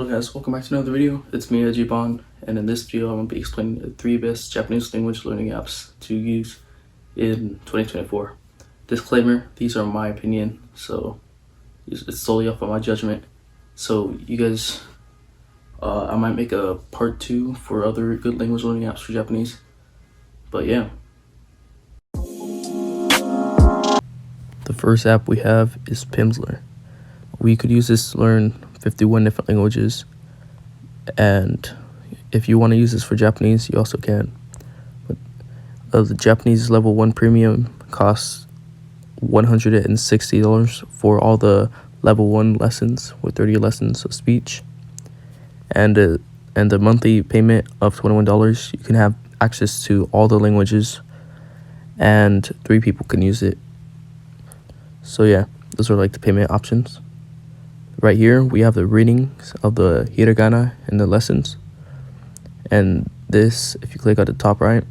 Hello guys, welcome back to another video. It's me, Ajibon, and in this video I'm going to be explaining the 3 best Japanese language learning apps to use in 2024. Disclaimer, these are my opinion, so it's solely off of my judgment. So you guys, I might make a part 2 for other good language learning apps for Japanese, but yeah. The first app we have is Pimsleur. We could use this to learn 51 different languages, and if you want to use this for Japanese, you also can. But the Japanese level 1 premium costs $160 for all the level 1 lessons with 30 lessons of speech, and the monthly payment of $21, you can have access to all the languages, and 3 people can use it. So yeah, those are like the payment options. Right here, we have the readings of the hiragana and the lessons. And this, if you click at the top right,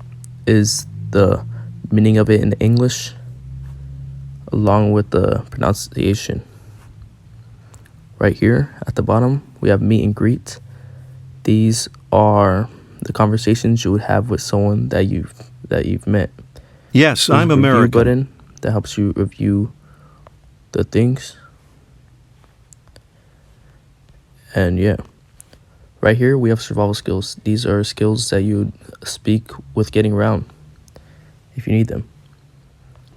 is the meaning of it in English, along with the pronunciation. Right here at the bottom, we have meet and greet. These are the conversations you would have with someone that you've met. Yes, There's I'm a review American. button that helps you review the things. And yeah, right here we have survival skills. These are skills that you speak with getting around if you need them.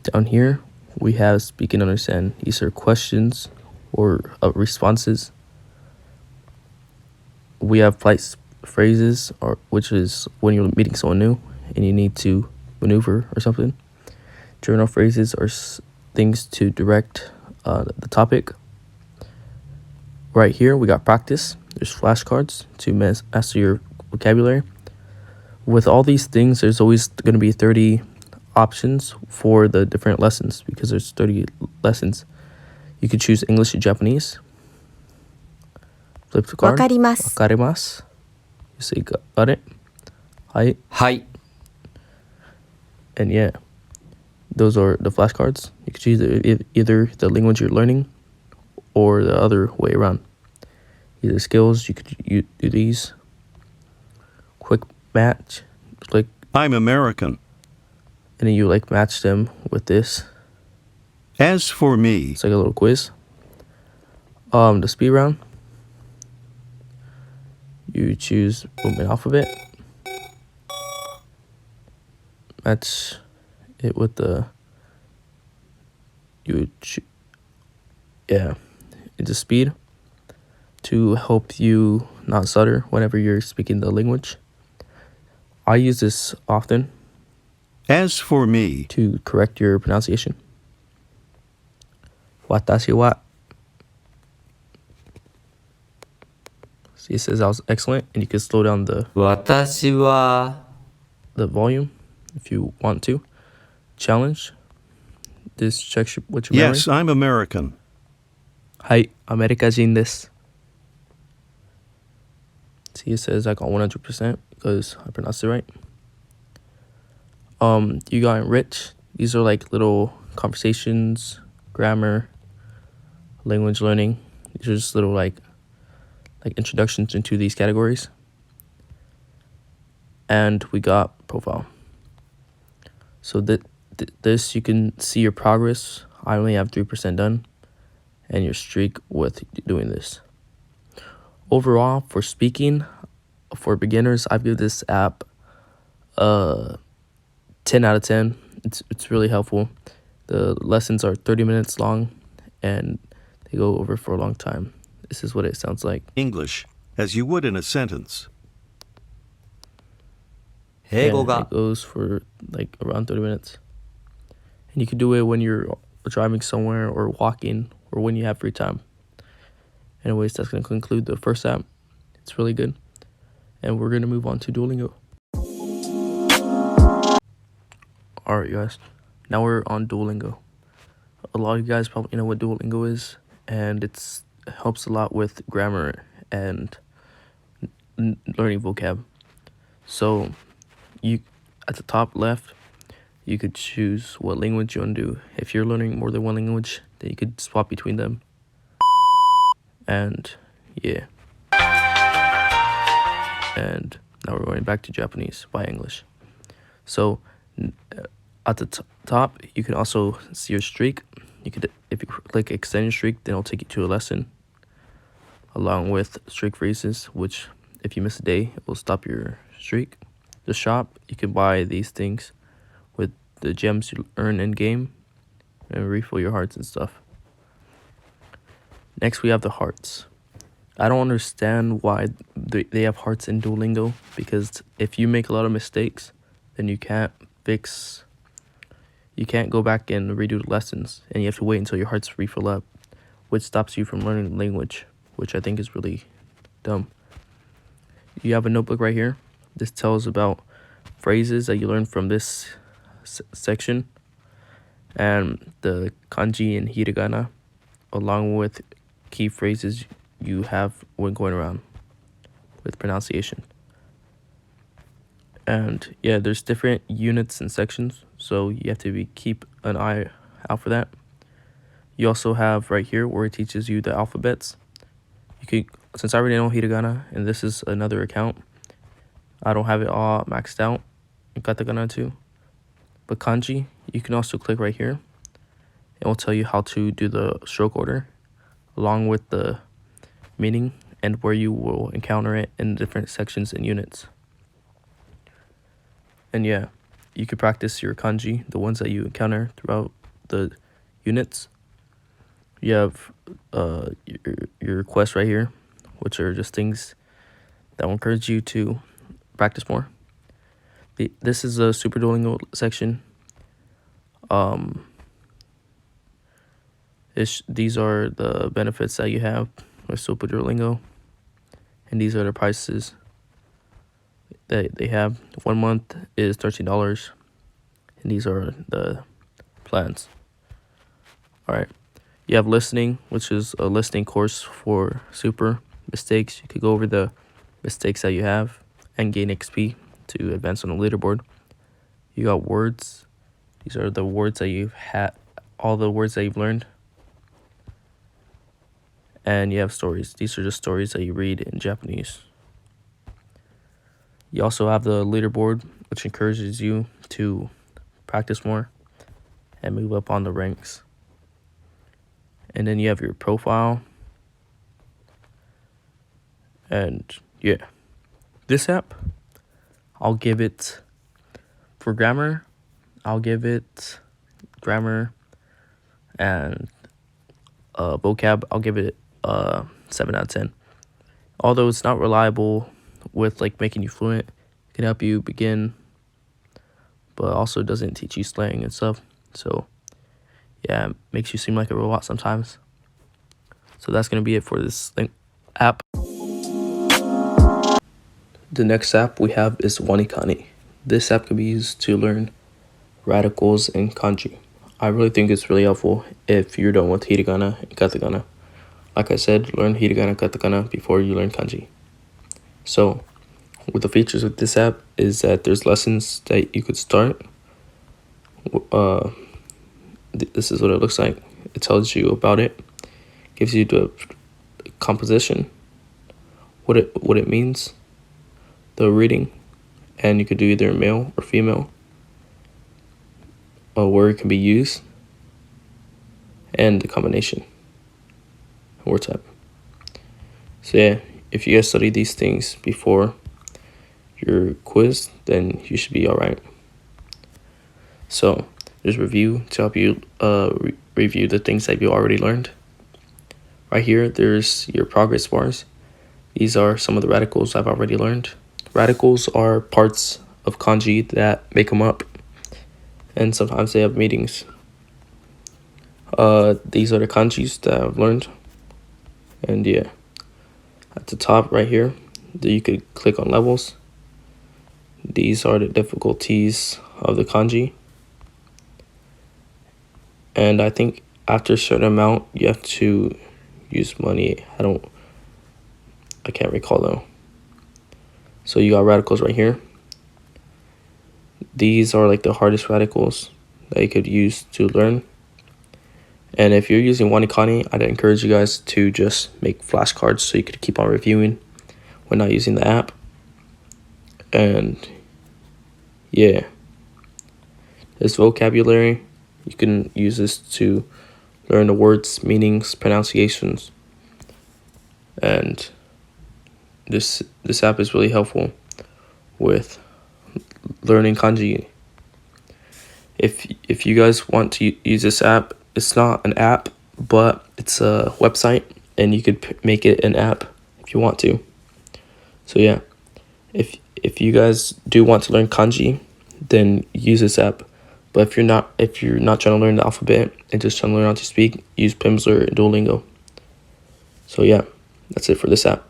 Down here we have speak and understand. These are questions or responses. We have polite phrases, which is when you're meeting someone new and you need to maneuver or something. Journal phrases are things to direct the topic. Right here, we got practice. There's flashcards to master your vocabulary. With all these things, there's always going to be 30 options for the different lessons because there's 30 lessons. You could choose English and Japanese. Flip the card. わかります。わかります. You say got it. はい. はい。 And yeah, those are the flashcards. You could choose either the language you're learning or the other way around. Either skills, you could do these. Quick match, click, I'm American. and then you like match them with this. As for me, It's like a little quiz. The speed round, you choose movement alphabet, match it with the into speed to help you not stutter whenever you're speaking the language. I use this often as for me, to correct your pronunciation. Watashi wa. See, it says that was excellent, and you can slow down the 私は volume if you want to. Challenge. This checks what your memory. yes, I'm American. はい、アメリカ人です. See, it says I got 100% because I pronounced it right. You got enrich. These are like little conversations, grammar, language learning. These are just little like introductions into these categories. And we got profile. So this you can see your progress. I only have 3% done, and your streak with doing this. Overall, for speaking, for beginners, I give this app 10 out of 10. It's really helpful. The lessons are 30 minutes long, and they go over for a long time. This is what it sounds like. English, as you would in a sentence. 英語が It goes for like around 30 minutes. And you can do it when you're driving somewhere or walking or when you have free time. Anyways, that's going to conclude the first app. It's really good. And we're going to move on to Duolingo. Alright guys, now we're on Duolingo. A lot of you guys probably know what Duolingo is, and it helps a lot with grammar and learning vocab. So you at the top left, you could choose what language you want to do. If you're learning more than one language, then you could swap between them. And yeah. And now we're going back to Japanese by English. So at the top, you can also see your streak. You could, if you click extend your streak, then it'll take you to a lesson along with streak phrases, which if you miss a day, it will stop your streak. The shop, you can buy these things with the gems you earn in game and refill your hearts and stuff. Next, we have the hearts. I don't understand why they have hearts in Duolingo, because if you make a lot of mistakes, then you can't go back and redo the lessons, and you have to wait until your hearts refill up, which stops you from learning the language, which I think is really dumb. You have a notebook right here. This tells about phrases that you learn from this section, and the kanji and hiragana, along with key phrases you have when going around with pronunciation. And yeah, there's different units and sections, so you have to keep an eye out for that. You also have right here where it teaches you the alphabets. You could, since I already know hiragana, and this is another account, I don't have it all maxed out in katakana too. But kanji, you can also click right here. It will tell you how to do the stroke order, along with the meaning and where you will encounter it in different sections and units. And yeah, you could practice your kanji, the ones that you encounter throughout the units. You have your quests right here, which are just things that will encourage you to practice more. This is a Super Duolingo section. These are the benefits that you have with Super Duolingo, and these are the prices that they have. 1 month is $13, and these are the plans. All right, you have listening, which is a listening course for super mistakes. You could go over the mistakes that you have and gain XP to advance on the leaderboard. You got words. These are the words that you've had, all the words that you've learned. And you have stories. These are just stories that you read in Japanese. You also have the leaderboard, which encourages you to practice more and move up on the ranks. And then you have your profile. And yeah, this app, I'll give it, for grammar, I'll give it grammar, and vocab, I'll give it 7 out of 10. Although it's not reliable with like making you fluent, it can help you begin, but also doesn't teach you slang and stuff. So yeah, it makes you seem like a robot sometimes. So that's gonna be it for this app. The next app we have is WaniKani. This app can be used to learn radicals and kanji. I really think it's really helpful if you're done with hiragana and katakana. Like I said, learn hiragana and katakana before you learn kanji. So, with the features of this app is that there's lessons that you could start. This is what it looks like. It tells you about it, gives you the composition, what it means, the reading, and you could do either male or female, where it can be used, and the combination, word type. So yeah, if you guys study these things before your quiz, then you should be all right. So there's review to help you review the things that you already learned. Right here, there's your progress bars. These are some of the radicals I've already learned. Radicals are parts of kanji that make them up, and sometimes they have meanings. These are the kanjis that I've learned. And yeah, at the top right here, you could click on levels. These are the difficulties of the kanji. And I think after a certain amount, you have to use money. I can't recall though. So you got radicals right here. These are like the hardest radicals that you could use to learn. And if you're using WaniKani, I'd encourage you guys to just make flashcards so you could keep on reviewing when not using the app. And yeah, this vocabulary, you can use this to learn the words, meanings, pronunciations. And this app is really helpful with learning kanji. If you guys want to use this app, it's not an app, but it's a website, and you could make it an app if you want to. So yeah, if you guys do want to learn kanji, then use this app. But if you're not trying to learn the alphabet and just trying to learn how to speak, use Pimsleur and Duolingo. So yeah, that's it for this app.